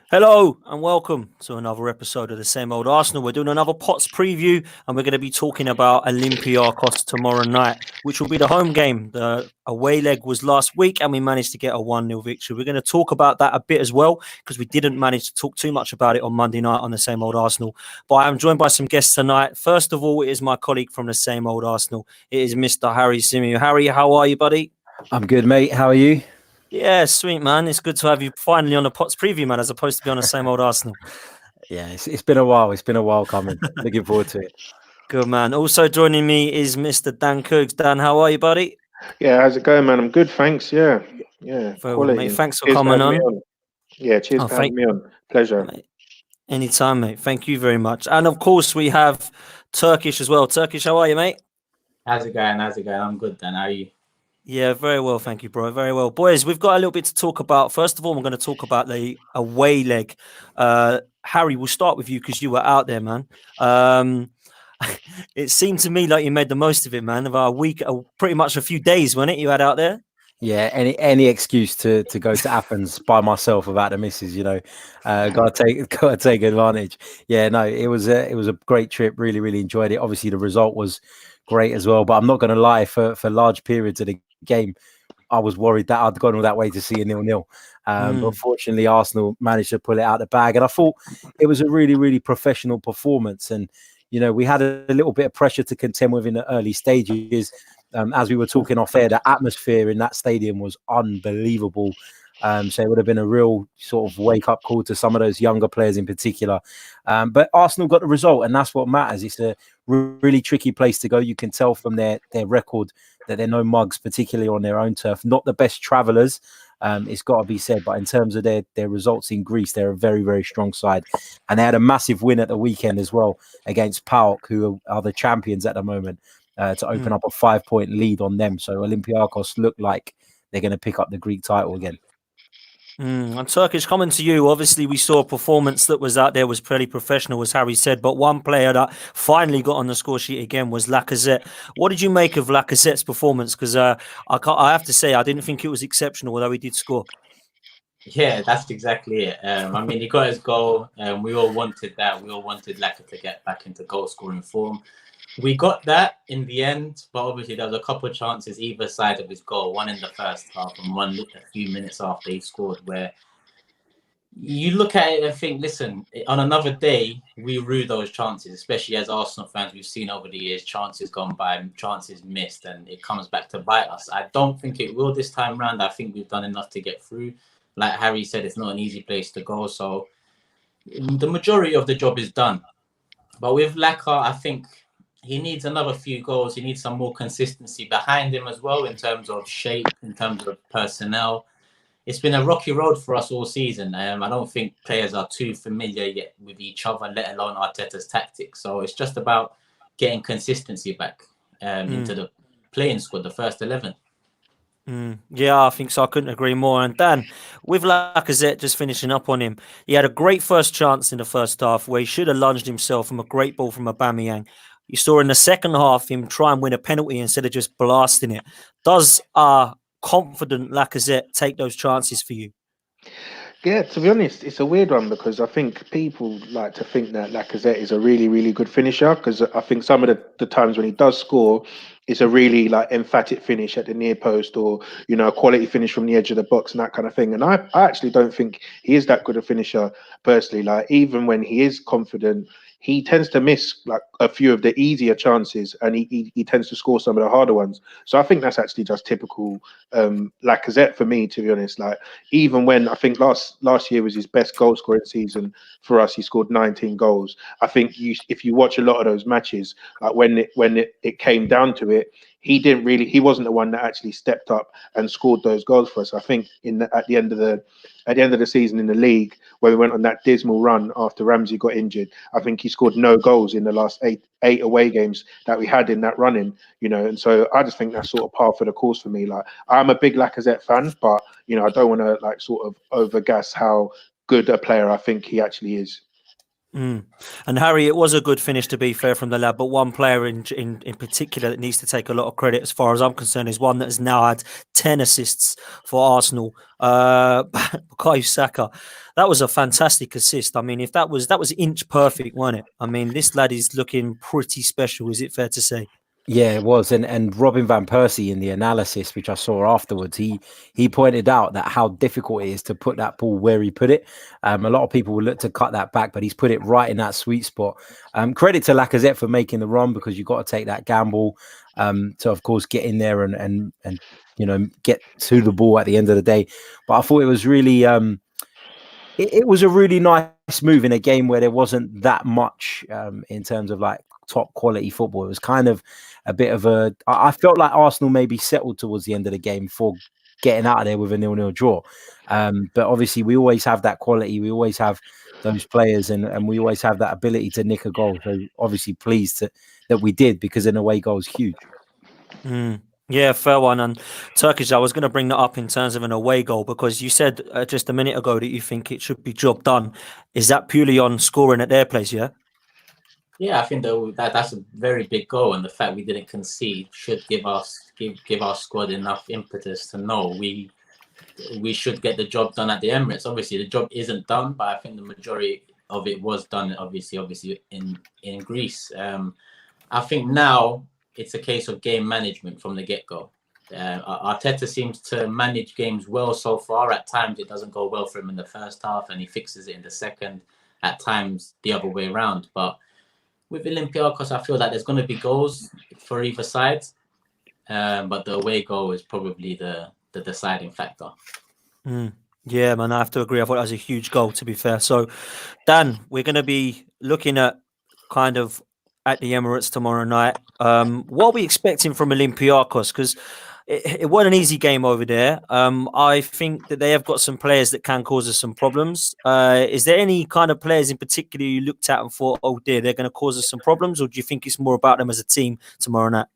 Hello and welcome to another episode of the Same Old Arsenal. We're doing another Pots preview and we're going to be talking about Olympiacos tomorrow night, which will be the home game. The away leg was last week and we managed to get a 1-0 victory. We're going to talk about that a bit as well because we didn't manage to talk too much about it on Monday night on the Same Old Arsenal. But I'm joined by some guests tonight. First of all, it is my colleague from the Same Old Arsenal. It is Mr. Harry Simiu. Harry, how are you, buddy? I'm good, mate. How are you? Yeah, sweet, man. It's good to have you finally on the Pots preview, man, as opposed to be on the Same Old Arsenal. Yeah, it's been a while. It's been a while coming. Looking forward to it. Good, man. Also joining me is Mr. Dan Coogs. Dan, how are you, buddy? Yeah, how's it going, man? I'm good, thanks. Yeah. Very well, mate. Thanks for cheers coming for having on. me on. Yeah, cheers for having me on. Pleasure. Mate. Anytime, mate. Thank you very much. And of course, we have Turkish as well. Turkish, how are you, mate? How's it going? I'm good, Dan. How are you? Yeah, very well. Thank you, bro. Very well. Boys, we've got a little bit to talk about. First of all, we're going to talk about the away leg. Harry, we'll start with you because you were out there, man. It seemed to me like you made the most of it, man. About a week, pretty much a few days, wasn't it? You had out there. Yeah, any excuse to go to Athens by myself without the missus, you know, gotta take advantage. Yeah, no, it was a great trip. Really, really enjoyed it. Obviously, the result was great as well. But I'm not going to lie, for large periods of the game, I was worried that I'd gone all that way to see a 0-0. But fortunately, Arsenal managed to pull it out of the bag, and I thought it was a really, really professional performance. And you know, we had a little bit of pressure to contend with in the early stages. As we were talking off air, the atmosphere in that stadium was unbelievable. So it would have been a real sort of wake-up call to some of those younger players in particular. But Arsenal got the result, and that's what matters. It's a really tricky place to go. You can tell from their record that they're no mugs, particularly on their own turf. Not the best travellers, it's got to be said. But in terms of their results in Greece, they're a very, very strong side. And they had a massive win at the weekend as well against PAOK, who are the champions at the moment, to open up a 5-point lead on them. So Olympiacos look like they're going to pick up the Greek title again. And Turkish, coming to you, obviously we saw a performance that was out there, was pretty professional, as Harry said, but one player that finally got on the score sheet again was Lacazette. What did you make of Lacazette's performance? Because I have to say, I didn't think it was exceptional, although he did score. Yeah, that's exactly it. I mean, he got his goal, and we all wanted that. We all wanted Lacazette to get back into goal-scoring form. We got that in the end, but obviously there was a couple of chances either side of his goal, one in the first half and one a few minutes after he scored, where you look at it and think, listen, on another day, we rue those chances, especially as Arsenal fans. We've seen over the years chances gone by, chances missed, and it comes back to bite us. I don't think it will this time round. I think we've done enough to get through. Like Harry said, it's not an easy place to go, so the majority of the job is done. But with Laka, I think he needs another few goals. He needs some more consistency behind him as well in terms of shape, in terms of personnel. It's been a rocky road for us all season. I don't think players are too familiar yet with each other, let alone Arteta's tactics. So it's just about getting consistency back into the playing squad, the first 11. Yeah, I think so. I couldn't agree more. And Dan, with Lacazette, just finishing up on him, he had a great first chance in the first half where he should have lunged himself from a great ball from Aubameyang. You saw in the second half him try and win a penalty instead of just blasting it. Does confident Lacazette take those chances for you? Yeah, to be honest, it's a weird one because I think people like to think that Lacazette is a really, really good finisher, because I think some of the times when he does score, it's a really like emphatic finish at the near post, or you know, a quality finish from the edge of the box and that kind of thing. And I actually don't think he is that good a finisher personally. Like even when he is confident, he tends to miss like a few of the easier chances, and he tends to score some of the harder ones. So I think that's actually just typical Lacazette for me, to be honest. Like even when I think last year was his best goal scoring season for us, he scored 19 goals. I think if you watch a lot of those matches, like when it came down to it, he wasn't the one that actually stepped up and scored those goals for us. I think at the end of the season in the league, where we went on that dismal run after Ramsey got injured, I think he scored no goals in the last eight away games that we had in that running, you know. And so I just think that's sort of par for the course for me. Like I'm a big Lacazette fan, but you know, I don't want to like sort of overgas how good a player I think he actually is. Mm. And Harry, it was a good finish, to be fair, from the lad, but one player in particular that needs to take a lot of credit, as far as I'm concerned, is one that has now had 10 assists for Arsenal. Bukayo Saka. That was a fantastic assist. I mean, if that was inch perfect, wasn't it? I mean, this lad is looking pretty special. Is it fair to say? Yeah, it was, and Robin van Persie in the analysis, which I saw afterwards, he pointed out that how difficult it is to put that ball where he put it. A lot of people will look to cut that back, but he's put it right in that sweet spot. Credit to Lacazette for making the run, because you've got to take that gamble to, of course, get in there and get to the ball at the end of the day. But I thought it was really it was a really nice move in a game where there wasn't that much in terms of like top quality football. It was kind of a bit of I felt like Arsenal maybe settled towards the end of the game for getting out of there with a 0-0 draw. But obviously we always have that quality. We always have those players and we always have that ability to nick a goal. So obviously pleased that we did, because an away goal is huge. Yeah, fair one. And Turkish, I was going to bring that up in terms of an away goal, because you said just a minute ago that you think it should be job done. Is that purely on scoring at their place, yeah? Yeah, I think that's a very big goal, and the fact we didn't concede should give our squad enough impetus to know we should get the job done at the Emirates. Obviously, the job isn't done, but I think the majority of it was done. Obviously in Greece. I think now it's a case of game management from the get-go. Arteta seems to manage games well so far. At times, it doesn't go well for him in the first half, and he fixes it in the second. At times, the other way around, but with Olympiacos, I feel like there's going to be goals for either side, but the away goal is probably the deciding factor. Yeah, man, I have to agree. I thought that was a huge goal, to be fair. So, Dan, we're going to be looking at kind of at the Emirates tomorrow night. What are we expecting from Olympiacos? Because it wasn't an easy game over there. I think that they have got some players that can cause us some problems. Is there any kind of players in particular you looked at and thought, oh dear, they're going to cause us some problems? Or do you think it's more about them as a team tomorrow night?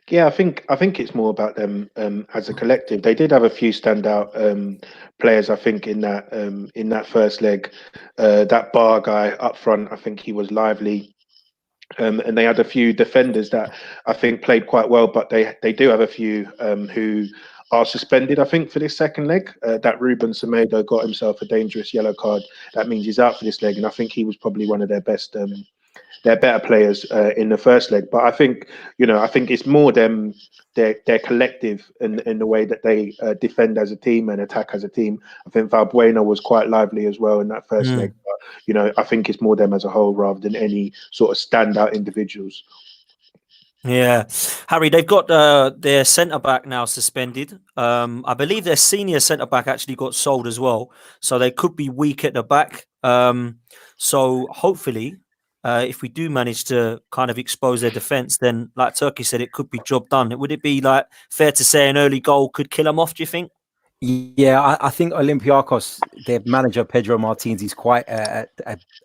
Yeah, I think it's more about them as a collective. They did have a few standout players, I think, in that first leg. That Bar guy up front, I think he was lively. And they had a few defenders that I think played quite well, but they do have a few who are suspended, I think, for this second leg. That Ruben Semedo got himself a dangerous yellow card. That means he's out for this leg, and I think he was probably one of their best, their better players in the first leg. But I think it's more them, their collective in the way that they defend as a team and attack as a team. I think Valbuena was quite lively as well in that first leg. But, I think it's more them as a whole rather than any sort of standout individuals. Yeah, Harry, they've got their centre-back now suspended. I believe their senior centre-back actually got sold as well. So they could be weak at the back. So hopefully, if we do manage to kind of expose their defence, then like Turkey said, it could be job done. Would it be like fair to say an early goal could kill them off, do you think? Yeah, I think Olympiacos, their manager Pedro Martins, is quite a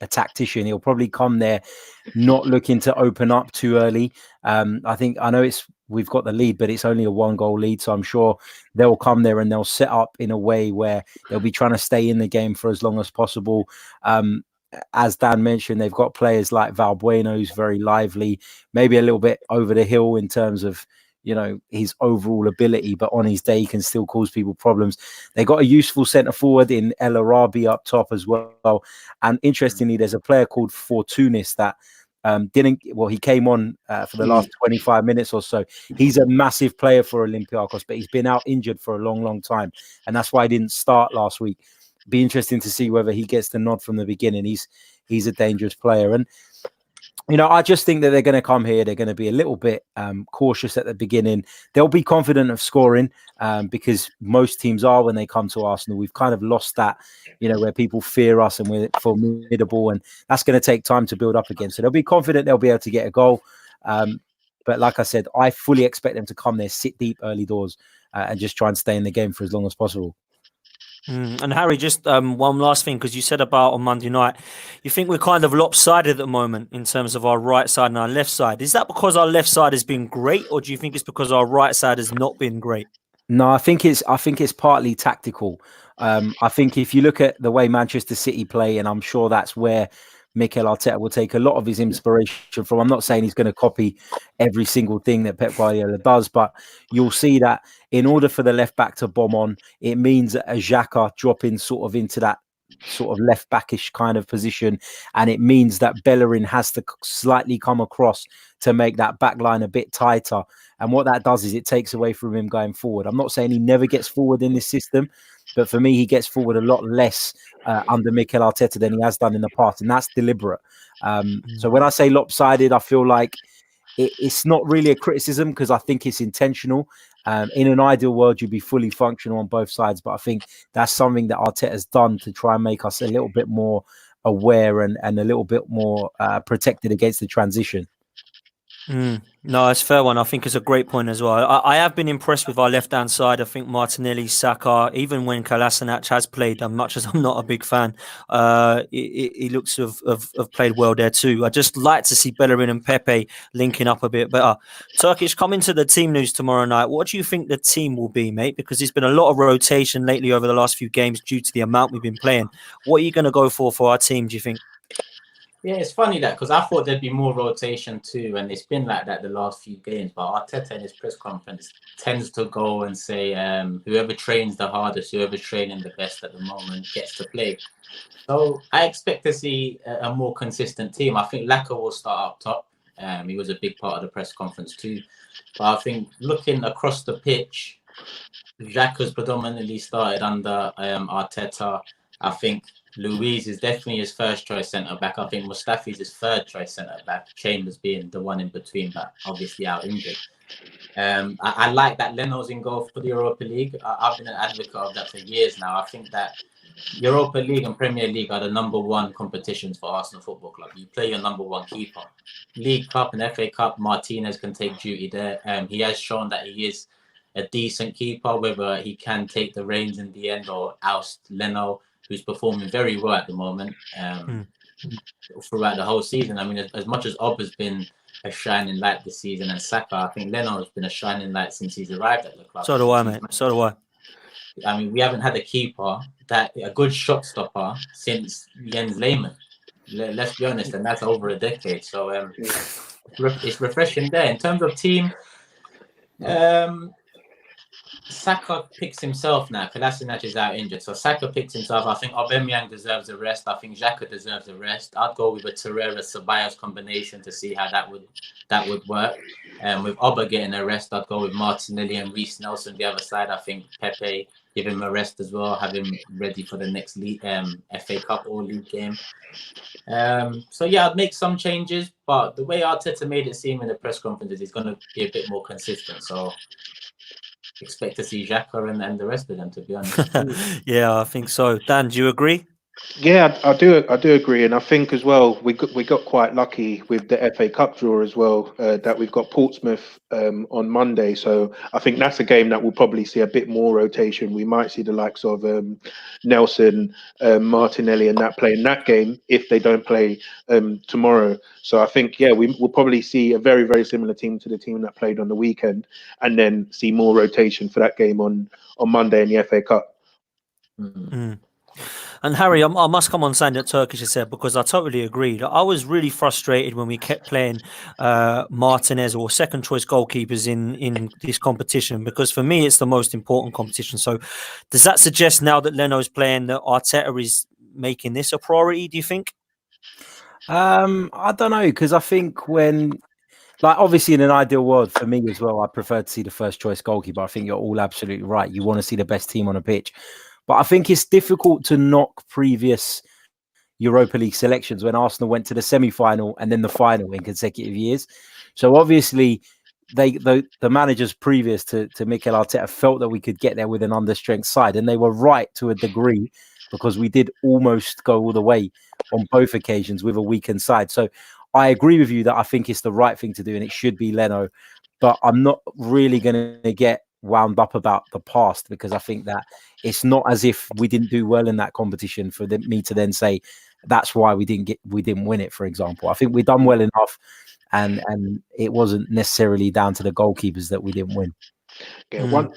tactician. He'll probably come there not looking to open up too early. I know we've got the lead, but it's only a 1-goal lead, so I'm sure they'll come there and they'll set up in a way where they'll be trying to stay in the game for as long as possible. As Dan mentioned, they've got players like Valbuena, who's very lively, maybe a little bit over the hill in terms of his overall ability, but on his day he can still cause people problems. They got a useful centre forward in El Arabi up top as well. And interestingly, there's a player called Fortunis that he came on for the last 25 minutes or so. He's a massive player for Olympiacos, but he's been out injured for a long time, and that's why he didn't start last week. Be interesting to see whether he gets the nod from the beginning. He's a dangerous player, and I just think that they're going to come here. They're going to be a little bit cautious at the beginning. They'll be confident of scoring because most teams are when they come to Arsenal. We've kind of lost that, where people fear us and we're formidable, and that's going to take time to build up again. So they'll be confident they'll be able to get a goal. But like I said, I fully expect them to come there, sit deep early doors, and just try and stay in the game for as long as possible. And Harry, just one last thing, because you said about on Monday night, you think we're kind of lopsided at the moment in terms of our right side and our left side. Is that because our left side has been great, or do you think it's because our right side has not been great? No, I think it's partly tactical. I think if you look at the way Manchester City play, and I'm sure that's where Mikel Arteta will take a lot of his inspiration from. I'm not saying he's going to copy every single thing that Pep Guardiola does, but you'll see that in order for the left back to bomb on, it means a Xhaka dropping sort of into that sort of left backish kind of position, and it means that Bellerin has to slightly come across to make that back line a bit tighter. And what that does is it takes away from him going forward. I'm not saying he never gets forward in this system, but for me, he gets forward a lot less under Mikel Arteta than he has done in the past, and that's deliberate. So when I say lopsided, I feel like it's not really a criticism because I think it's intentional. In an ideal world, you'd be fully functional on both sides, but I think that's something that Arteta has done to try and make us a little bit more aware and a little bit more protected against the transition. No, it's a fair one. I think it's a great point as well. I have been impressed with our left-hand side. I think Martinelli, Saka, even when Kolasinac has played, as much as I'm not a big fan, he looks to have played well there too. I just like to see Bellerin and Pepe linking up a bit better. Turkish, coming to the team news tomorrow night. What do you think the team will be, mate? Because there's been a lot of rotation lately over the last few games due to the amount we've been playing. What are you going to go for our team, do you think? Yeah, it's funny that because I thought there'd be more rotation too, and it's been like that the last few games. But Arteta in his press conference tends to go and say, whoever trains the hardest, whoever's training the best at the moment gets to play. So I expect to see a more consistent team. I think Lacazette will start up top. He was a big part of the press conference too. But I think looking across the pitch, Xhaka's predominantly started under Arteta. I think Luiz is definitely his first choice centre back. I think Mustafi's his third choice centre back. Chambers being the one in between, but obviously out injured. I like that Leno's in goal for the Europa League. I've been an advocate of that for years now. I think that Europa League and Premier League are the number one competitions for Arsenal Football Club. You play your number one keeper. League Cup and FA Cup, Martinez can take duty there. He has shown that he is a decent keeper, whether he can take the reins in the end or oust Leno, who's performing very well at the moment throughout the whole season. I mean, as much as Ob has been a shining light this season and Saka, I think Leno has been a shining light since he's arrived at the club. So do I, mate. So do I. I mean, we haven't had a keeper, a good shot stopper since Jens Lehmann. Let's be honest, and that's over a decade. So it's refreshing there. In terms of team, Saka picks himself now. Kolasinac is out injured, so Saka picks himself. I think Aubameyang deserves a rest. I think Xhaka deserves a rest. I'd go with a Torreira-Ceballos combination to see how that would work. With Oba getting a rest, I'd go with Martinelli and Reece Nelson the other side. I think Pepe, give him a rest as well, have him ready for the next league, FA Cup or league game. So yeah, I'd make some changes, but the way Arteta made it seem in the press conferences, he's going to be a bit more consistent. So expect to see Xhaka and the rest of them, to be honest. Yeah, I think so. Dan, do you agree? Yeah, I do agree, and I think as well we got quite lucky with the FA Cup draw as well, that we've got Portsmouth on Monday. So I think that's a game that we'll probably see a bit more rotation. We might see the likes of Nelson, Martinelli, and that play in that game if they don't play tomorrow. So I think we'll probably see a very, very similar team to the team that played on the weekend, and then see more rotation for that game on Monday in the FA Cup. Mm. And Harry, I must come on saying that Turkish has said, because I totally agreed. I was really frustrated when we kept playing Martinez or second choice goalkeepers in this competition, because for me it's the most important competition. So does that suggest now that Leno's playing that Arteta is making this a priority, do you think? I don't know, because I think obviously in an ideal world for me as well, I prefer to see the first choice goalkeeper. I think you're all absolutely right. You want to see the best team on a pitch. But I think it's difficult to knock previous Europa League selections when Arsenal went to the semi-final and then the final in consecutive years. So obviously, the managers previous to Mikel Arteta felt that we could get there with an understrength side, and they were right to a degree, because we did almost go all the way on both occasions with a weakened side. So I agree with you that I think it's the right thing to do, and it should be Leno. But I'm not really going to get wound up about the past, because I think that it's not as if we didn't do well in that competition for me to then say that's why we didn't win it, for example. I think we've done well enough, and it wasn't necessarily down to the goalkeepers that we didn't win. Yeah, one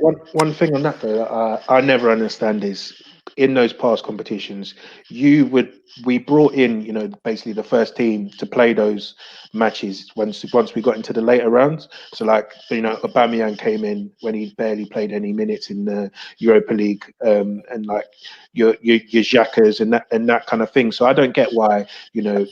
thing on that though, I never understand is in those past competitions, we brought in, you know, basically the first team to play those matches once we got into the later rounds. So like, you know, Aubameyang came in when he barely played any minutes in the Europa League, and like your Xhakas and that kind of thing. So I don't get why, you know,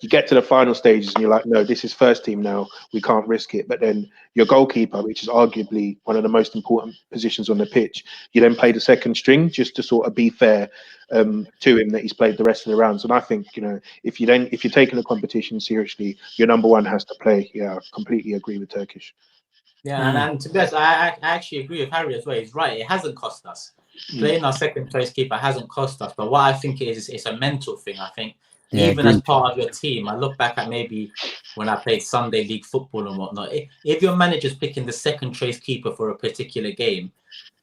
you get to the final stages and you're like, no, this is first team now, we can't risk it. But then your goalkeeper, which is arguably one of the most important positions on the pitch, you then play the second string just to sort of be fair to him that he's played the rest of the rounds. And I think, you know, if you're taking the competition seriously, your number one has to play. Yeah, I completely agree with Turkish. Yeah, and to be honest, I actually agree with Harry as well. He's right. It hasn't cost us. Playing our second choice keeper hasn't cost us. But what I think is it's a mental thing. I think even as part of your team, I look back at maybe when I played Sunday League football and whatnot. If your manager's picking the second choice keeper for a particular game,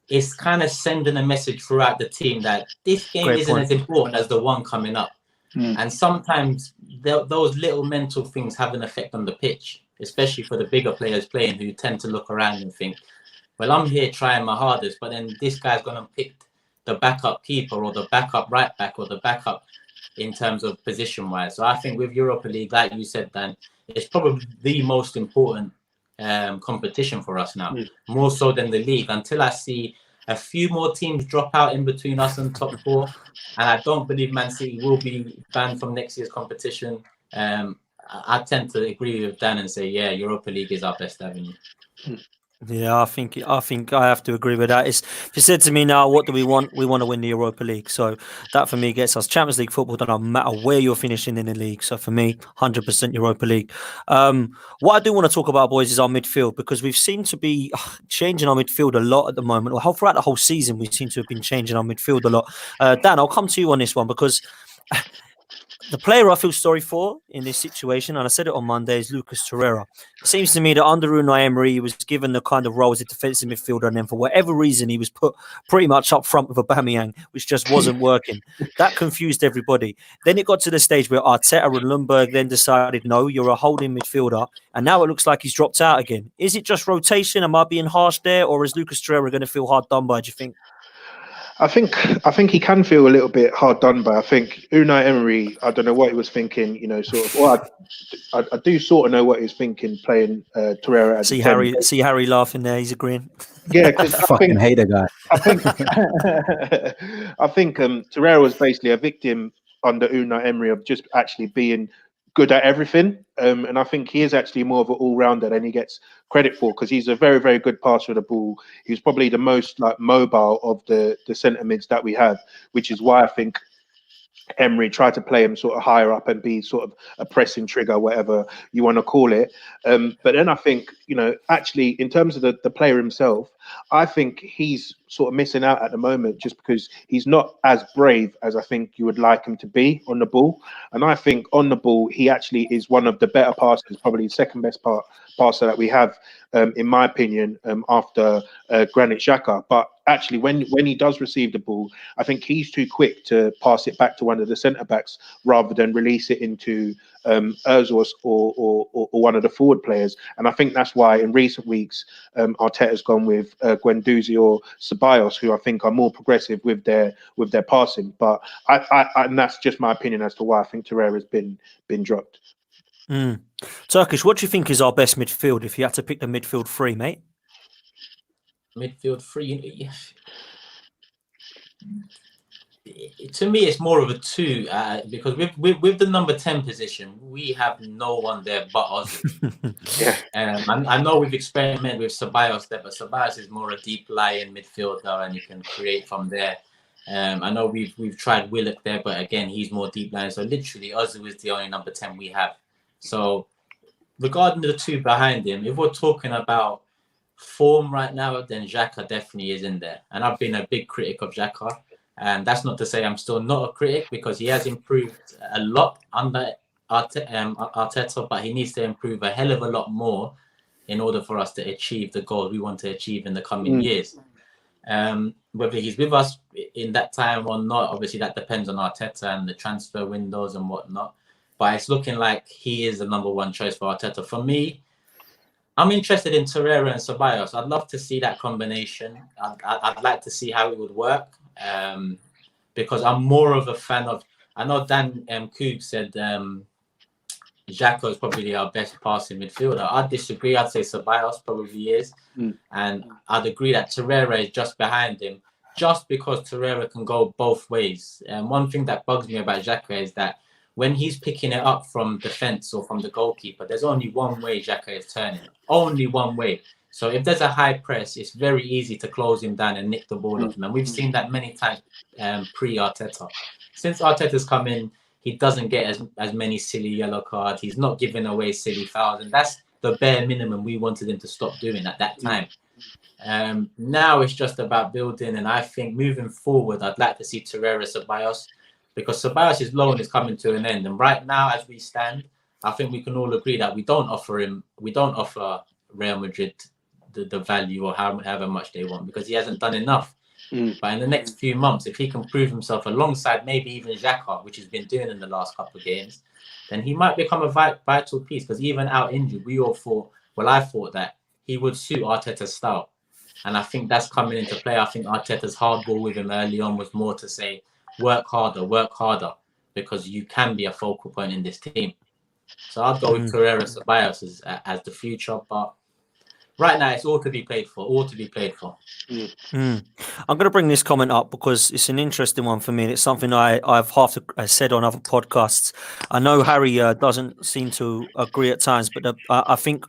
it's kind of sending a message throughout the team that this game isn't as important as the one coming up. And sometimes those little mental things have an effect on the pitch, especially for the bigger players playing who tend to look around and think, well, I'm here trying my hardest, but then this guy's going to pick the backup keeper or the backup right back or the backup in terms of position-wise. So I think with Europa League, like you said, Dan, it's probably the most important competition for us now, more so than the league, until I see a few more teams drop out in between us and top four. And I don't believe Man City will be banned from next year's competition. I tend to agree with Dan and say, yeah, Europa League is our best avenue. Yeah, I think I have to agree with that. If you said to me now, what do we want? We want to win the Europa League. So that for me gets us Champions League football. Doesn't matter where you're finishing in the league. So for me, 100% Europa League. What I do want to talk about, boys, is our midfield, because we've seemed to be changing our midfield a lot at the moment. Or throughout the whole season, we seem to have been changing our midfield a lot. Dan, I'll come to you on this one, because the player I feel sorry for in this situation, and I said it on Monday, is Lucas Torreira. It seems to me that under Unai Emery, he was given the kind of role as a defensive midfielder, and then for whatever reason, he was put pretty much up front with Aubameyang, which just wasn't working. That confused everybody. Then it got to the stage where Arteta and Lundberg then decided, no, you're a holding midfielder, and now it looks like he's dropped out again. Is it just rotation? Am I being harsh there, or is Lucas Torreira going to feel hard done by, do you think? I think he can feel a little bit hard done by. I think Unai Emery, I don't know what he was thinking, you know, sort of. Well, I do sort of know what he was thinking playing Torreira as see Harry laughing there. He's agreeing. Yeah, because I fucking hate a guy. I think Torreira was basically a victim under Unai Emery of just actually being good at everything. And I think he is actually more of an all-rounder than he gets credit for, because he's a very, very good passer of the ball. He's probably the most like mobile of the centre mids that we have, which is why I think Emery tried to play him sort of higher up and be sort of a pressing trigger, whatever you want to call it. But then I think, you know, actually in terms of the player himself, I think he's sort of missing out at the moment just because he's not as brave as I think you would like him to be on the ball. And I think on the ball, he actually is one of the better passers, probably the second best passer that we have, in my opinion, after Granit Xhaka. But actually, when he does receive the ball, I think he's too quick to pass it back to one of the centre backs rather than release it into Özil or one of the forward players. And I think that's why in recent weeks Arteta's gone with Guendouzi or Ceballos, who I think are more progressive with their passing. But I and that's just my opinion as to why I think Torreira's been dropped. Turkish, what do you think is our best midfield if you had to pick the midfield three, mate? Midfield three, to me, it's more of a two, because with the number 10 position, we have no one there but Ozil. I know we've experimented with Ceballos there, but Ceballos is more a deep lying midfielder, and you can create from there. I know we've tried Willock there, but again, he's more deep lying. So literally, Ozil is the only number 10 we have. So regarding the two behind him, if we're talking about form right now, then Xhaka definitely is in there. And I've been a big critic of Xhaka. And that's not to say I'm still not a critic, because he has improved a lot under Arteta, but he needs to improve a hell of a lot more in order for us to achieve the goal we want to achieve in the coming years. Whether he's with us in that time or not, obviously that depends on Arteta and the transfer windows and whatnot. But it's looking like he is the number one choice for Arteta. For me, I'm interested in Torreira and Ceballos. I'd love to see that combination. I'd like to see how it would work. because I'm more of a fan of. I know Dan Coop said Xhaka is probably our best passing midfielder. I'd disagree. I'd say Ceballos probably is. And I'd agree that Torreira is just behind him, just because Torreira can go both ways. And one thing that bugs me about Xhaka is that when he's picking it up from defense or from the goalkeeper, there's only one way Xhaka is turning. Only one way. So if there's a high press, it's very easy to close him down and nick the ball off him. And we've seen that many times pre-Arteta. Since Arteta's come in, he doesn't get as many silly yellow cards. He's not giving away silly fouls. And that's the bare minimum we wanted him to stop doing at that time. Now it's just about building. And I think moving forward, I'd like to see Torreira, Ceballos, because Ceballos' loan is coming to an end. And right now, as we stand, I think we can all agree that we don't offer Real Madrid the value or however much they want, because he hasn't done enough. But in the next few months, if he can prove himself alongside maybe even Xhaka, which he's been doing in the last couple of games, then he might become a vital piece. Because even out injured, I thought that he would suit Arteta's style. And I think that's coming into play. I think Arteta's hardball with him early on was more to say, work harder, because you can be a focal point in this team. So I'd go with Torreira, Ceballos as the future, but right now, it's all to be played for. I'm going to bring this comment up because it's an interesting one for me. And it's something I've said on other podcasts. I know Harry doesn't seem to agree at times, but I think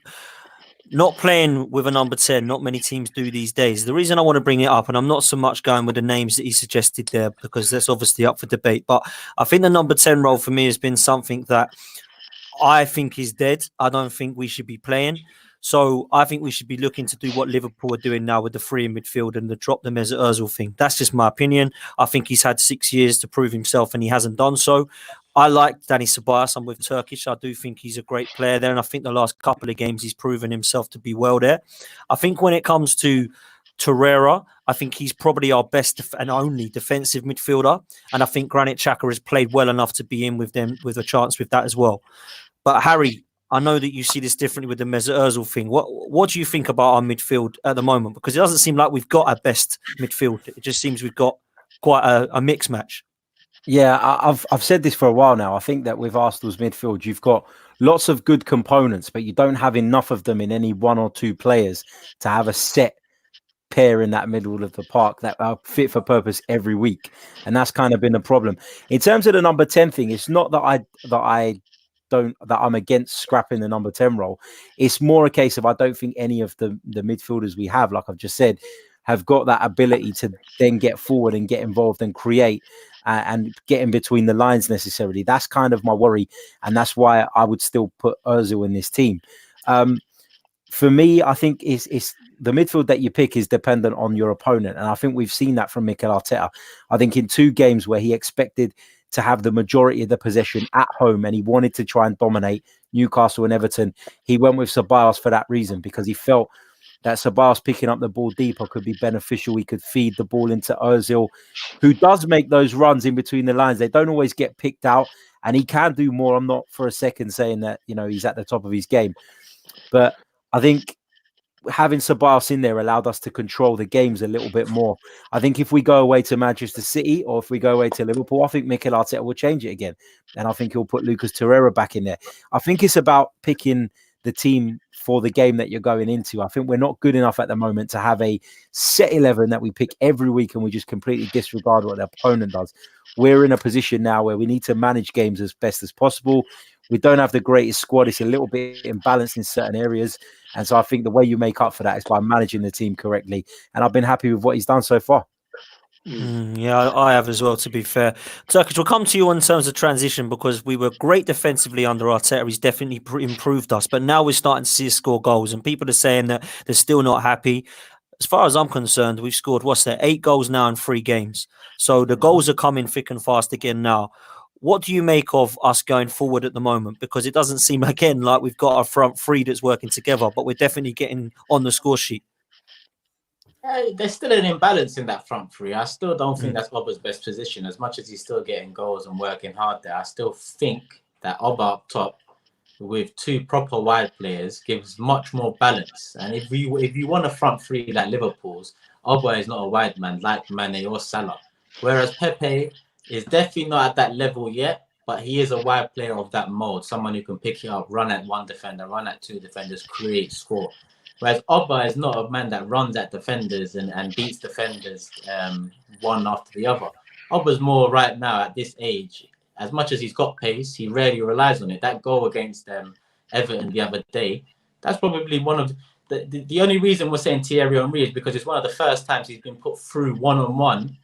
not playing with a number 10, not many teams do these days. The reason I want to bring it up, and I'm not so much going with the names that he suggested there, because that's obviously up for debate, but I think the number 10 role for me has been something that I think is dead. I don't think we should be playing. So I think we should be looking to do what Liverpool are doing now with the three in midfield and the drop the Mesut Ozil thing. That's just my opinion. I think he's had 6 years to prove himself and he hasn't done so. I like Danny Ceballos. I'm with Turkish. I do think he's a great player there. And I think the last couple of games he's proven himself to be well there. I think when it comes to Torreira, I think he's probably our best and only defensive midfielder. And I think Granit Xhaka has played well enough to be in with them with a chance with that as well. But Harry, I know that you see this differently with the Mesut Ozil thing. What do you think about our midfield at the moment? Because it doesn't seem like we've got our best midfield. It just seems we've got quite a mixed match. Yeah, I've said this for a while now. I think that with Arsenal's midfield, you've got lots of good components, but you don't have enough of them in any one or two players to have a set pair in that middle of the park that are fit for purpose every week. And that's kind of been a problem. In terms of the number 10 thing, it's not that I'm against scrapping the number 10 role. It's more a case of I don't think any of the midfielders we have, like I've just said, have got that ability to then get forward and get involved and create and get in between the lines necessarily. That's kind of my worry, and that's why I would still put Ozil in this team. For me, I think it's the midfield that you pick is dependent on your opponent, and I think we've seen that from Mikel Arteta. I think in 2 games where he expected to have the majority of the possession at home and he wanted to try and dominate Newcastle and Everton, he went with Ceballos for that reason, because he felt that Ceballos picking up the ball deeper could be beneficial. He could feed the ball into Ozil, who does make those runs in between the lines. They don't always get picked out, and he can do more. I'm not for a second saying that, he's at the top of his game, but I think having Ceballos in there allowed us to control the games a little bit more. I think if we go away to Manchester City or if we go away to Liverpool, I think Mikel Arteta will change it again. And I think he'll put Lucas Torreira back in there. I think it's about picking the team for the game that you're going into. I think we're not good enough at the moment to have a set 11 that we pick every week and we just completely disregard what the opponent does. We're in a position now where we need to manage games as best as possible. We don't have the greatest squad. It's a little bit imbalanced in certain areas. And so I think the way you make up for that is by managing the team correctly. And I've been happy with what he's done so far. Yeah, I have as well, to be fair. Turkish, we'll come to you in terms of transition, because we were great defensively under Arteta. He's definitely improved us. But now we're starting to see us score goals. And people are saying that they're still not happy. As far as I'm concerned, we've scored, 8 goals now in 3 games. So the goals are coming thick and fast again now. What do you make of us going forward at the moment? Because it doesn't seem, again, like we've got our front three that's working together, but we're definitely getting on the score sheet. There's still an imbalance in that front three. I still don't think that's Oba's best position. As much as he's still getting goals and working hard there, I still think that Oba up top with 2 proper wide players gives much more balance. And if you want a front three like Liverpool's, Oba is not a wide man like Mane or Salah. Whereas Pepe is definitely not at that level yet, but he is a wide player of that mold. Someone who can pick it up, run at one defender, run at two defenders, create, score. Whereas Oba is not a man that runs at defenders and beats defenders one after the other. Oba's more right now at this age, as much as he's got pace, he rarely relies on it. That goal against Everton the other day, that's probably one of the only reason we're saying Thierry Henry is because it's one of the first times he's been put through one-on-one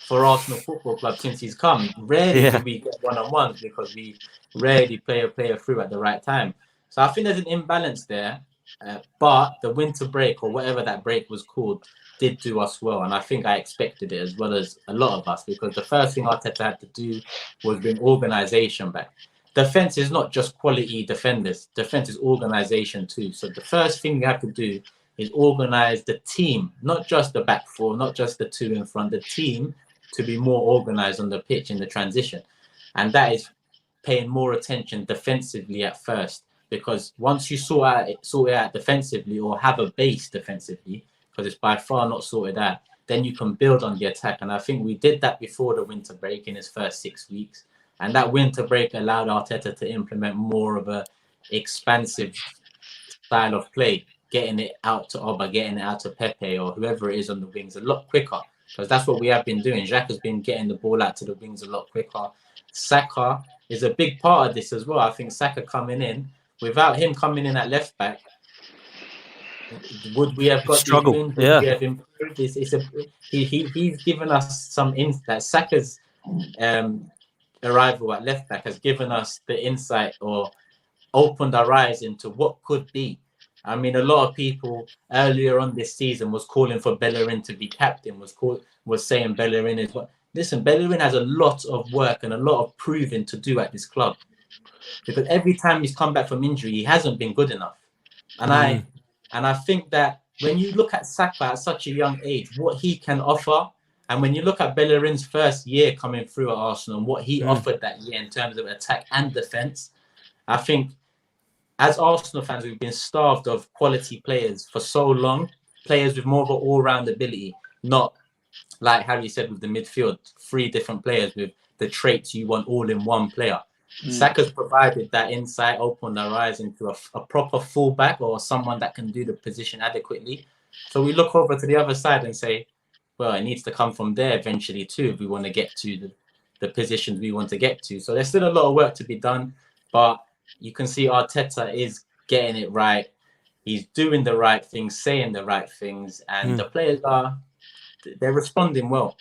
for Arsenal Football Club since he's come. Rarely do we get one-on-ones because we rarely play a player through at the right time. So I think there's an imbalance there. But the winter break, or whatever that break was called, did do us well. And I think I expected it as well as a lot of us, because the first thing Arteta had to do was bring organisation back. Defence is not just quality defenders. Defence is organisation too. So the first thing we have to do is organise the team, not just the back four, not just the two in front, the team to be more organised on the pitch in the transition. And that is paying more attention defensively at first. Because once you sort it out defensively, or have a base defensively, because it's by far not sorted out, then you can build on the attack. And I think we did that before the winter break in his first 6 weeks. And that winter break allowed Arteta to implement more of a expansive style of play, getting it out to Oba, getting it out to Pepe or whoever it is on the wings a lot quicker. Because that's what we have been doing. Xhaka has been getting the ball out to the wings a lot quicker. Saka is a big part of this as well. I think Saka coming in, without him coming in at left back, would we have got struggle? Would we have improved? He's given us some insight. Saka's arrival at left back has given us the insight, or opened our eyes into what could be. I mean, a lot of people earlier on this season was calling for Bellerin to be captain, was saying Bellerin is what. Listen, Bellerin has a lot of work and a lot of proving to do at this club, because every time he's come back from injury, he hasn't been good enough. And I think that when you look at Saka at such a young age, what he can offer, and when you look at Bellerin's first year coming through at Arsenal and what he offered that year in terms of attack and defence, I think as Arsenal fans, we've been starved of quality players for so long, players with more of an all-round ability, not like Harry said with the midfield, 3 different players with the traits you want all in one player. Saka's provided that insight, opened our eyes into a proper fullback or someone that can do the position adequately. So we look over to the other side and say, well, it needs to come from there eventually too if we want to get to the positions we want to get to. So there's still a lot of work to be done, but you can see Arteta is getting it right. He's doing the right things, saying the right things, and the players they're responding well.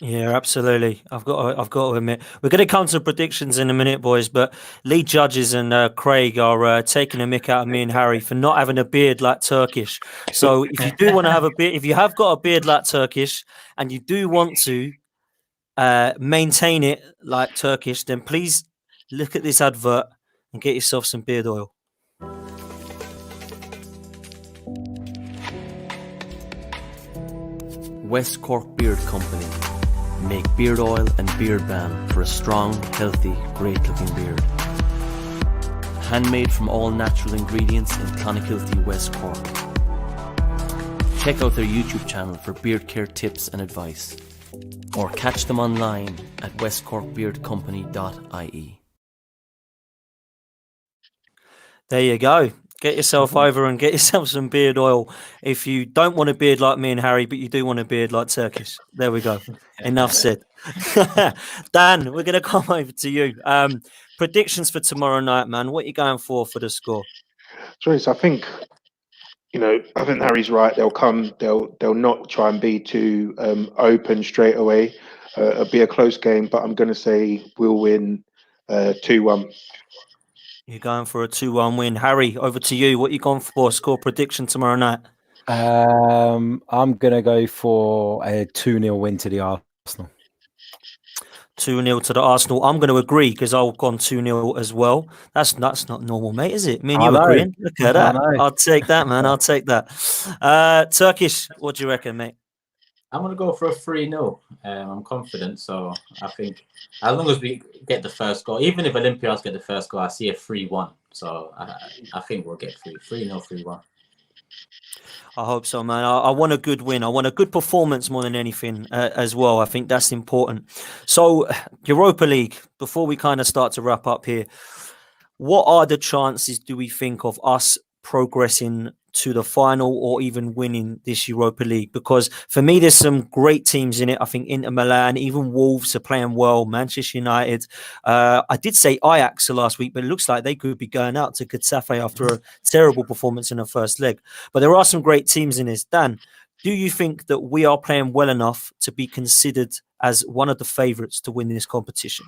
Yeah, absolutely. I've got to admit, we're going to come to predictions in a minute, boys. But Lee Judges and Craig are taking a mick out of me and Harry for not having a beard like Turkish. So if you do want to have a beard, if you have got a beard like Turkish, and you do want to maintain it like Turkish, then please look at this advert and get yourself some beard oil. West Cork Beard Company make beard oil and beard balm for a strong, healthy, great-looking beard. Handmade from all natural ingredients in Clonakilty, West Cork. Check out their YouTube channel for beard care tips and advice, or catch them online at westcorkbeardcompany.ie. There you go. Get yourself over and get yourself some beard oil if you don't want a beard like me and Harry, but you do want a beard like Turkish. There we go. Enough said. Dan, we're going to come over to you. Predictions for tomorrow night, man. What are you going for the score? So I think, I think Harry's right. They'll come. They'll not try and be too open straight away. It'll be a close game, but I'm going to say we'll win 2-1. You're going for a 2-1 win. Harry, over to you. What are you going for? Score prediction tomorrow night? I'm going to go for a 2-0 win to the Arsenal. 2-0 to the Arsenal. I'm going to agree because I've gone 2-0 as well. That's not normal, mate, is it? Me and you agreeing? Look at that. I'll take that, man. I'll take that. Turkish, what do you reckon, mate? I'm going to go for a 3-0. I'm confident. So I think as long as we get the first goal, even if Olympiacos get the first goal, I see a 3-1. So I think we'll get 3-0, 3-1. I hope so, man. I want a good win. I want a good performance more than anything as well. I think that's important. So, Europa League, before we kind of start to wrap up here, what are the chances, do we think, of us progressing to the final or even winning this Europa League? Because for me, there's some great teams in it. I think Inter Milan, even Wolves are playing well. Manchester United. I did say Ajax last week, but it looks like they could be going out to Getafe after a terrible performance in the first leg. But there are some great teams in this. Dan, do you think that we are playing well enough to be considered as one of the favourites to win this competition?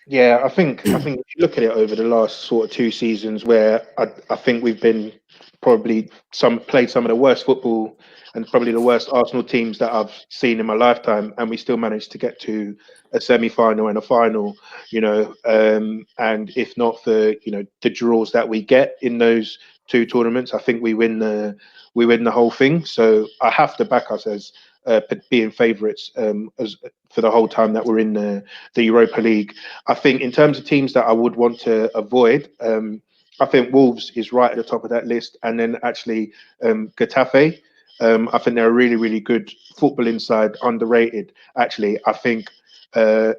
Yeah, I think if you look at it over the last sort of 2 seasons, where I think we've been probably played some of the worst football and probably the worst Arsenal teams that I've seen in my lifetime, and we still managed to get to a semi-final and a final. And if not for the draws that we get in those 2 tournaments, I think we win the whole thing. So I have to back us as being favourites as for the whole time that we're in the Europa League. I think in terms of teams that I would want to avoid, I think Wolves is right at the top of that list, and then actually Getafe. I think they're a really, really good footballing side, underrated. Actually, I think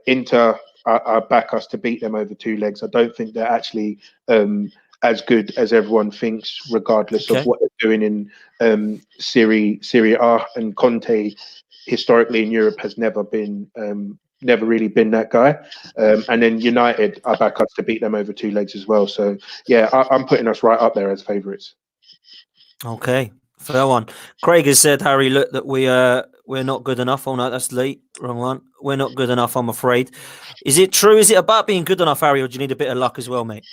Inter I back us to beat them over 2 legs. I don't think they're actually as good as everyone thinks, regardless of what they're doing in Serie A. And Conte, historically in Europe, has never really been that guy. And then United, I back us to beat them over 2 legs as well. So yeah, I'm putting us right up there as favourites. Okay, fair one. Craig has said, Harry, look, that we're not good enough. Oh no, that's late. Wrong one. We're not good enough, I'm afraid. Is it true? Is it about being good enough, Harry, or do you need a bit of luck as well, mate?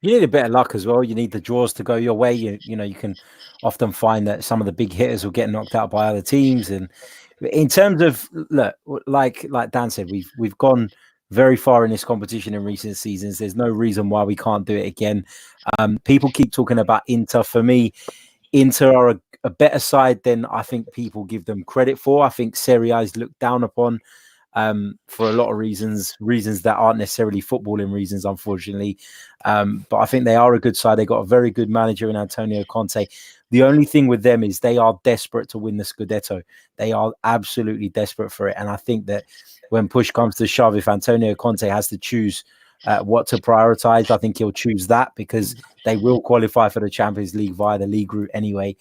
You need a bit of luck as well. You need the draws to go your way. You can often find that some of the big hitters will get knocked out by other teams. And in terms of, look, like Dan said, we've gone very far in this competition in recent seasons. There's no reason why we can't do it again. People keep talking about Inter. For me, Inter are a better side than I think people give them credit for. I think Serie A is looked down upon for a lot of reasons that aren't necessarily footballing reasons, unfortunately. But I think they are a good side. They got a very good manager in Antonio Conte. The only thing with them is they are desperate to win the Scudetto. They are absolutely desperate for it. And I think that when push comes to shove, if Antonio Conte has to choose what to prioritize, I think he'll choose that, because they will qualify for the Champions League via the league route anyway.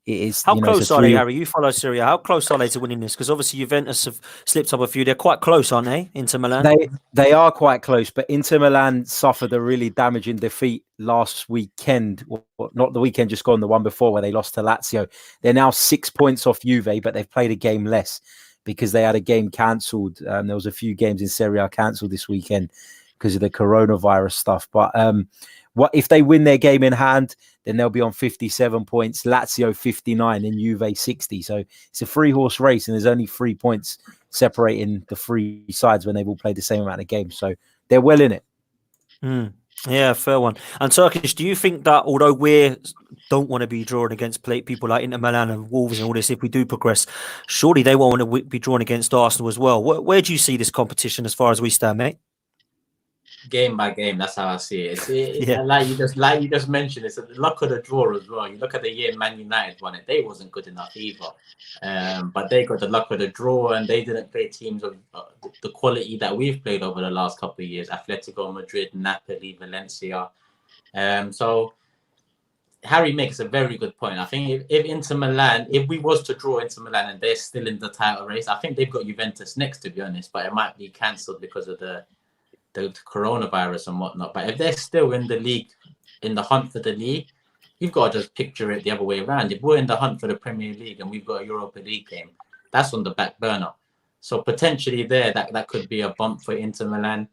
It is, how close are they, Harry? You follow Serie A. How close are they to winning this? Because obviously Juventus have slipped up a few. They're quite close, aren't they? Inter Milan. They are quite close, but Inter Milan suffered a really damaging defeat last weekend. Well, not the weekend just gone, the one before, where they lost to Lazio. They're now 6 points off Juve, but they've played a game less because they had a game cancelled. There was a few games in Serie A cancelled this weekend because of the coronavirus stuff. But what if they win their game in hand, then they'll be on 57 points, Lazio 59 and Juve 60. So it's a 3-horse race, and there's only 3 points separating the 3 sides when they've all played the same amount of games. So they're well in it. Yeah, fair one. And Turkish, do you think that although we don't want to be drawn against people like Inter Milan and Wolves and all this, if we do progress, surely they won't want to be drawn against Arsenal as well? Where do you see this competition as far as we stand, mate? Game by game, that's how I see it. Yeah. Like you just mentioned, it's the luck of the draw as well. You look at the year Man United won it; they wasn't good enough either, but they got the luck of the draw, and they didn't play teams of the quality that we've played over the last couple of years: Atletico Madrid, Napoli, Valencia. So Harry makes a very good point. I think if Inter Milan, if we was to draw Inter Milan and they're still in the title race, I think they've got Juventus next, to be honest, but it might be cancelled because of the coronavirus and whatnot. But if they're still in the league, in the hunt for the league, you've got to just picture it the other way around. If we're in the hunt for the Premier League and we've got a Europa League game, that's on the back burner. So potentially there, that could be a bump for Inter Milan.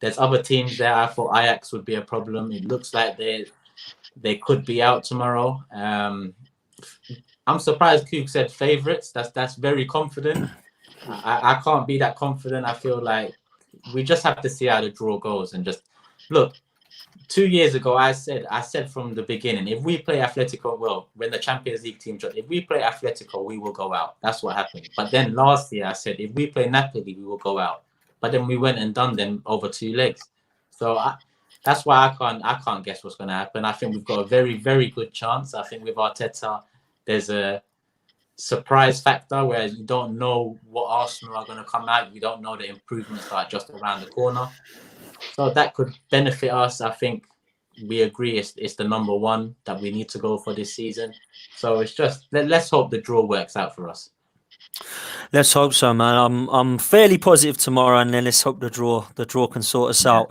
There's other teams there. I thought Ajax would be a problem. It looks like they could be out tomorrow. I'm surprised Cook said favourites. That's very confident. I can't be that confident. I feel like we just have to see how the draw goes and just look. 2 years ago, I said from the beginning, if we play Atletico, well, when the Champions League team dropped, if we play Atletico, we will go out. That's what happened. But then last year, I said, if we play Napoli, we will go out. But then we went and done them over 2 legs. So that's why I can't guess what's going to happen. I think we've got a very, very good chance. I think with Arteta, there's a surprise factor, whereas you don't know what Arsenal are going to come out. You don't know the improvements that are just around the corner. So that could benefit us. I think we agree it's the number one that we need to go for this season. So it's just, let's hope the draw works out for us. Let's hope so, man. I'm fairly positive tomorrow, and then let's hope the draw can sort us out.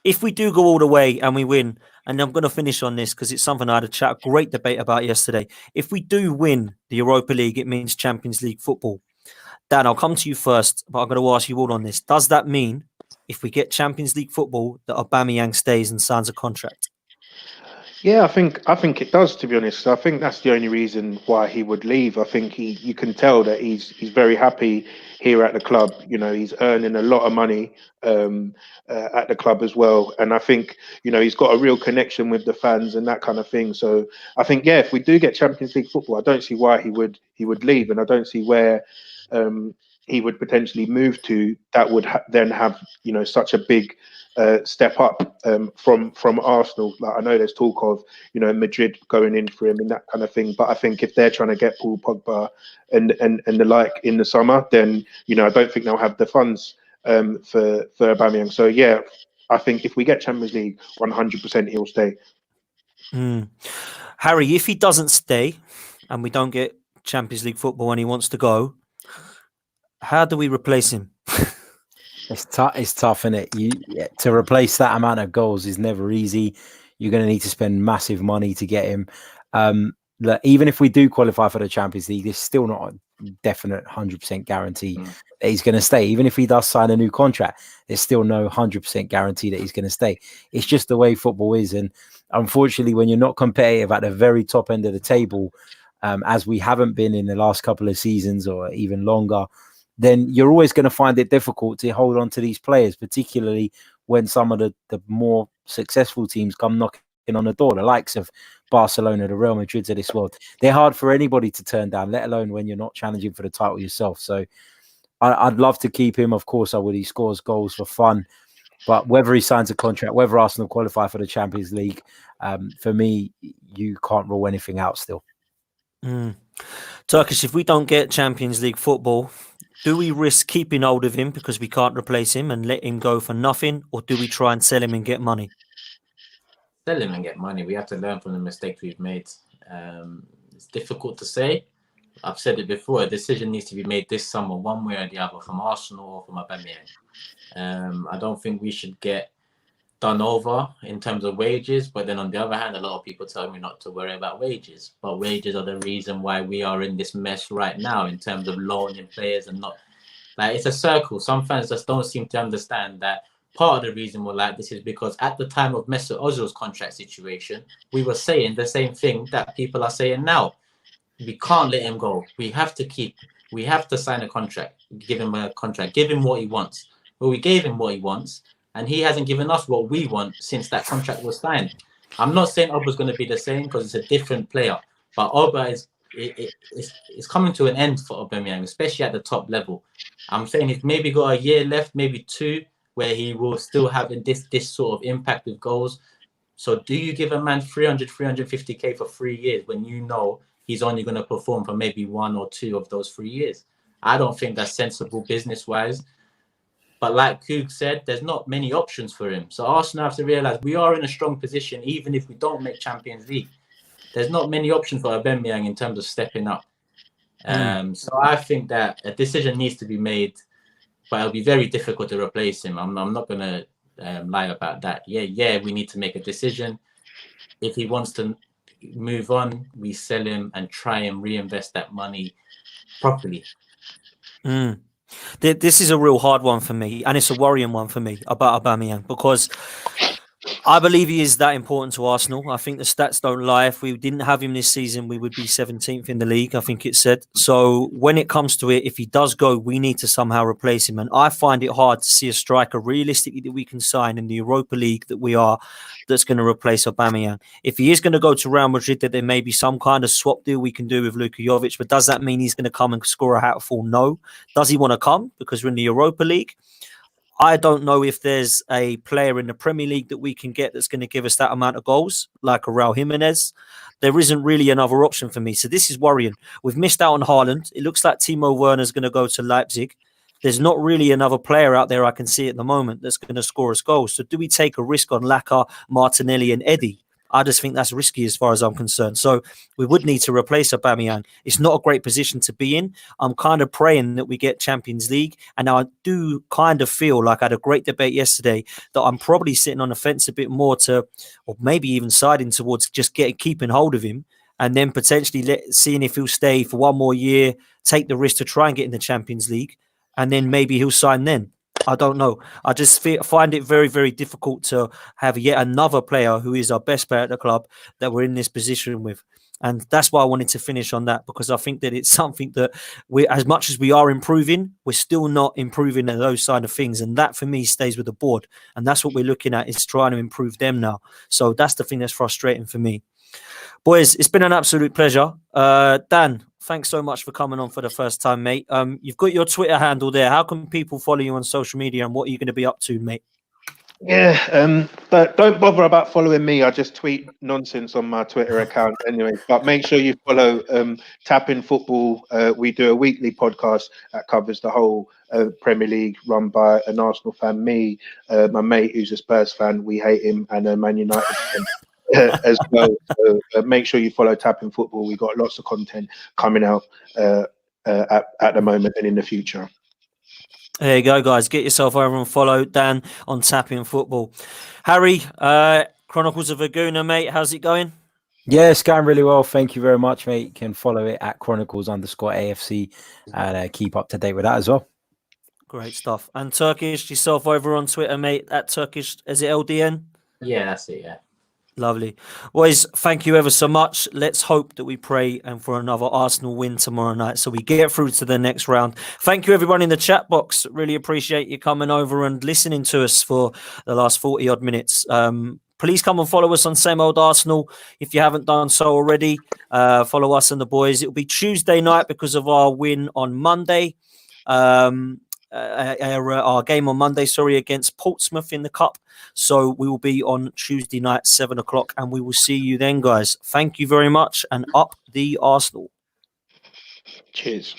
If we do go all the way and we win, and I'm going to finish on this because it's something I had a great debate about yesterday. If we do win the Europa League, it means Champions League football. Dan, I'll come to you first, but I'm going to ask you all on this. Does that mean if we get Champions League football that Aubameyang stays and signs a contract? Yeah, I think it does, to be honest. I think that's the only reason why he would leave. I think you can tell that he's very happy here at the club. You know, he's earning a lot of money at the club as well. And I think, you know, he's got a real connection with the fans and that kind of thing. So I think, yeah, if we do get Champions League football, I don't see why he would leave, and I don't see where he would potentially move to that would then have, you know, such a big step up from Arsenal. Like, I know there's talk of, you know, Madrid going in for him and that kind of thing, but I think if they're trying to get Paul Pogba and the like in the summer, then, you know, I don't think they'll have the funds for Aubameyang. So yeah, I think if we get Champions League, 100% he'll stay. Harry, if he doesn't stay and we don't get Champions League football and he wants to go, how do we replace him? It's tough, isn't it? To replace that amount of goals is never easy. You're going to need to spend massive money to get him. Even if we do qualify for the Champions League, it's still not a definite 100% guarantee that he's going to stay. Even if he does sign a new contract, there's still no 100% guarantee that he's going to stay. It's just the way football is. And unfortunately, when you're not competitive at the very top end of the table, as we haven't been in the last couple of seasons or even longer, then you're always going to find it difficult to hold on to these players, particularly when some of the more successful teams come knocking on the door, the likes of Barcelona, the Real Madrids of this world. They're hard for anybody to turn down, let alone when you're not challenging for the title yourself. So I'd love to keep him. Of course I would. He scores goals for fun. But whether he signs a contract, whether Arsenal qualify for the Champions League, for me, you can't rule anything out still. Turkish, if we don't get Champions League football, do we risk keeping hold of him because we can't replace him and let him go for nothing? Or do we try and sell him and get money? Sell him and get money. We have to learn from the mistakes we've made. It's difficult to say. I've said it before. A decision needs to be made this summer, one way or the other, from Arsenal or from Aubameyang. I don't think we should get done over in terms of wages, but then on the other hand, a lot of people tell me not to worry about wages. But wages are the reason why we are in this mess right now in terms of loaning players and not like it's a circle. Some fans just don't seem to understand that part of the reason we're like this is because at the time of Mesut Ozil's contract situation, we were saying the same thing that people are saying now. We can't let him go. We have to sign a contract, give him a contract, give him what he wants. Well, we gave him what he wants, and he hasn't given us what we want since that contract was signed. I'm not saying Oba's going to be the same because it's a different player, but Oba is coming to an end for Aubameyang, especially at the top level. I'm saying he's maybe got a year left, maybe two, where he will still have this sort of impact with goals. So do you give a man 350k for 3 years when you know he's only going to perform for maybe 1 or 2 of those 3 years? I don't think that's sensible business-wise. But like Coog said, there's not many options for him. So Arsenal have to realise we are in a strong position, even if we don't make Champions League. There's not many options for Aubameyang in terms of stepping up. So I think that a decision needs to be made, but it'll be very difficult to replace him. I'm not going to lie about that. Yeah, we need to make a decision. If he wants to move on, we sell him and try and reinvest that money properly. This is a real hard one for me, and it's a worrying one for me about Aubameyang because I believe he is that important to Arsenal. I think the stats don't lie. If we didn't have him this season, we would be 17th in the league, I think it said. So when it comes to it, if he does go, we need to somehow replace him. And I find it hard to see a striker realistically that we can sign in the Europa League that's going to replace Aubameyang. If he is going to go to Real Madrid, that there may be some kind of swap deal we can do with Luka Jovic, but does that mean he's going to come and score a hatful? No. Does he want to come because we're in the Europa League? I don't know if there's a player in the Premier League that we can get that's going to give us that amount of goals, like a Raul Jimenez. There isn't really another option for me. So this is worrying. We've missed out on Haaland. It looks like Timo Werner's going to go to Leipzig. There's not really another player out there I can see at the moment that's going to score us goals. So do we take a risk on Laka, Martinelli and Eddie? I just think that's risky as far as I'm concerned. So we would need to replace Aubameyang. It's not a great position to be in. I'm kind of praying that we get Champions League. And I do kind of feel like I had a great debate yesterday that I'm probably sitting on the fence a bit more to, or maybe even siding towards just keeping hold of him and then potentially seeing if he'll stay for one more year, take the risk to try and get in the Champions League, and then maybe he'll sign then. I don't know. I just find it very, very difficult to have yet another player who is our best player at the club that we're in this position with. And that's why I wanted to finish on that, because I think that it's something that we, as much as we are improving, we're still not improving at those side of things. And that for me stays with the board. And that's what we're looking at, is trying to improve them now. So that's the thing that's frustrating for me. Boys, it's been an absolute pleasure. Dan, thanks so much for coming on for the first time, mate. You've got your Twitter handle there. How can people follow you on social media, and what are you going to be up to, mate? Yeah, but don't bother about following me. I just tweet nonsense on my Twitter account anyway. But make sure you follow Tap In Football. We do a weekly podcast that covers the whole Premier League, run by an Arsenal fan, me, my mate who's a Spurs fan. We hate him, and a Man United fan. As well. So, make sure you follow Tap In Football. We got lots of content coming out at the moment and in the future. There you go, guys. Get yourself over and follow Dan on Tap In Football. Harry, Chronicles of Laguna, mate. How's it going? Yeah, it's going really well. Thank you very much, mate. You can follow it at Chronicles_AFC and keep up to date with that as well. Great stuff. And Turkish, yourself over on Twitter, mate, at Turkish, is it LDN? Yeah, that's it, yeah. Lovely. Boys, thank you ever so much. Let's hope that we pray and for another Arsenal win tomorrow night so we get through to the next round. Thank you, everyone in the chat box. Really appreciate you coming over and listening to us for the last 40 odd minutes. Please come and follow us on Same Old Arsenal if you haven't done so already. Follow us and the boys. It'll be Tuesday night because of our win on Monday. Our game on Monday, against Portsmouth in the Cup. So we will be on Tuesday night, 7 o'clock, and we will see you then, guys. Thank you very much, and up the Arsenal. Cheers.